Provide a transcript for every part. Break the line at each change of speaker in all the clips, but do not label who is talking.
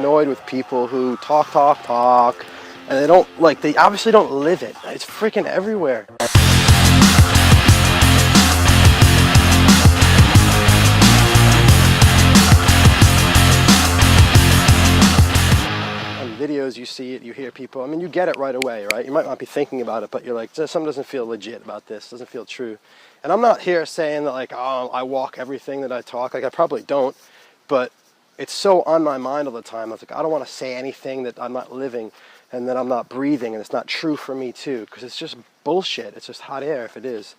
annoyed with people who talk, and they obviously don't live it. It's freaking everywhere. Videos, you see it, you hear people, I mean, you get it right away, right? You might not be thinking about it, but you're like, something doesn't feel legit about this, doesn't feel true. And I'm not here saying that like, oh, I walk everything that I talk, like I probably don't, but it's so on my mind all the time. I was like, I don't want to say anything that I'm not living and that I'm not breathing, and it's not true for me too, because it's just bullshit. It's just hot air if it is.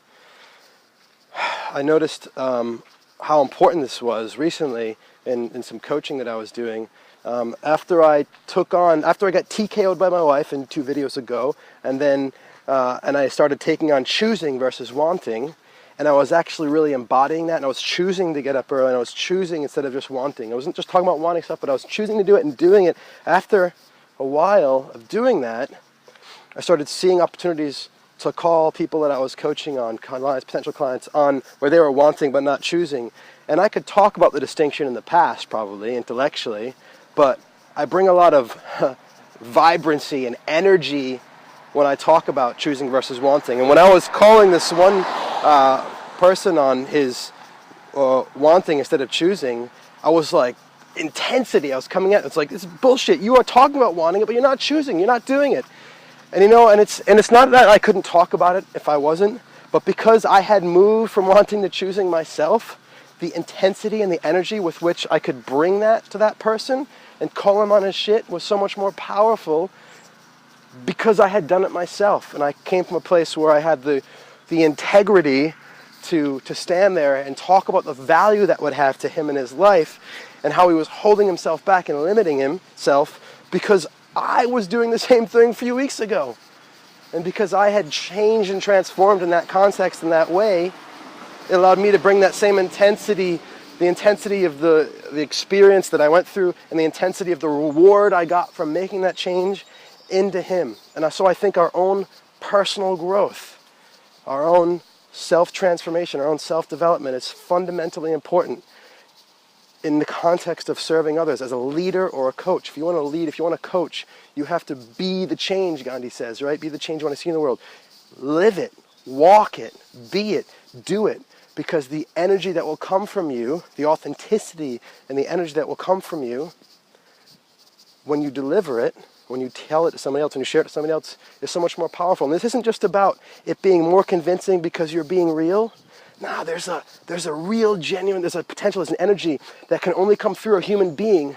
I noticed how important this was recently in some coaching that I was doing. After I got TKO'd by my wife 2 videos ago, and I started taking on choosing versus wanting, and I was actually really embodying that, and I was choosing to get up early, and I was choosing instead of just wanting. I wasn't just talking about wanting stuff, but I was choosing to do it and doing it. After a while of doing that, I started seeing opportunities to call people that I was coaching on, clients, potential clients, on where they were wanting but not choosing. And I could talk about the distinction in the past, probably, intellectually, but I bring a lot of vibrancy and energy when I talk about choosing versus wanting. And when I was calling this one person on his wanting instead of choosing, I was like, intensity. I was coming at it. It's like, this is bullshit. You are talking about wanting it, but you're not choosing. You're not doing it. And it's not that I couldn't talk about it if I wasn't, but because I had moved from wanting to choosing myself, the intensity and the energy with which I could bring that to that person and call him on his shit was so much more powerful because I had done it myself. And I came from a place where I had the integrity to stand there and talk about the value that would have to him in his life and how he was holding himself back and limiting himself because I was doing the same thing a few weeks ago. And because I had changed and transformed in that context in that way, it allowed me to bring that same intensity, the intensity of the experience that I went through and the intensity of the reward I got from making that change into him. And so I think our own personal growth, our own self-transformation, our own self-development is fundamentally important in the context of serving others as a leader or a coach. If you want to lead, if you want to coach, you have to be the change, Gandhi says, right? Be the change you want to see in the world. Live it, walk it, be it, do it. Because the energy that will come from you, the authenticity and the energy that will come from you when you deliver it, when you tell it to somebody else, when you share it to somebody else, is so much more powerful. And this isn't just about it being more convincing because you're being real. No, there's a real, genuine, there's a potential, there's an energy that can only come through a human being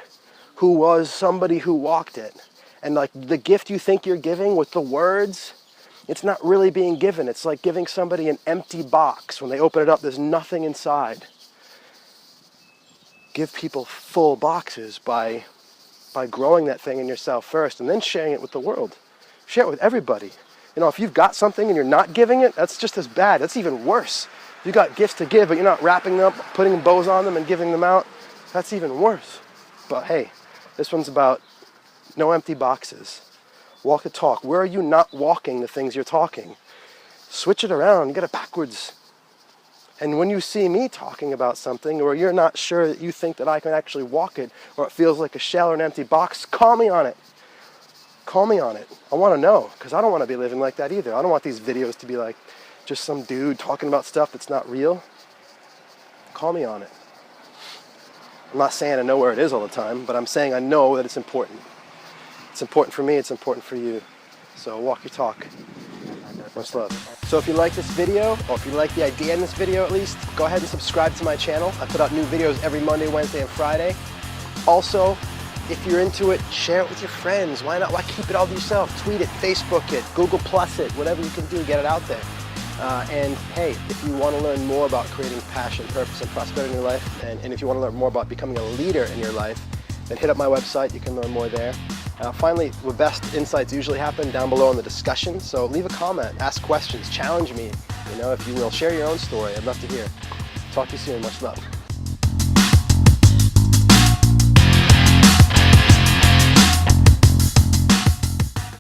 who was somebody who walked it. And like the gift you think you're giving with the words, it's not really being given. It's like giving somebody an empty box. When they open it up, there's nothing inside. Give people full boxes by growing that thing in yourself first and then sharing it with the world. Share it with everybody. You know, if you've got something and you're not giving it, that's just as bad. That's even worse. If you've got gifts to give, but you're not wrapping them up, putting bows on them and giving them out, that's even worse. But hey, this one's about no empty boxes. Walk the talk. Where are you not walking the things you're talking? Switch it around, get it backwards. And when you see me talking about something, or you're not sure that you think that I can actually walk it, or it feels like a shell or an empty box, call me on it. Call me on it. I want to know, because I don't want to be living like that either. I don't want these videos to be like just some dude talking about stuff that's not real. Call me on it. I'm not saying I know where it is all the time, but I'm saying I know that it's important. It's important for me, it's important for you. So walk your talk. Much love. So if you like this video, or if you like the idea in this video at least, go ahead and subscribe to my channel. I put out new videos every Monday, Wednesday, and Friday. Also, if you're into it, share it with your friends. Why not? Why keep it all to yourself? Tweet it, Facebook it, Google Plus it, whatever you can do, get it out there. And hey, if you want to learn more about creating passion, purpose, and prosperity in your life, and if you want to learn more about becoming a leader in your life, then hit up my website. You can learn more there. Finally, the best insights usually happen down below in the discussion. So leave a comment, ask questions, challenge me. You know, if you will, share your own story. I'd love to hear. Talk to you soon. Much love.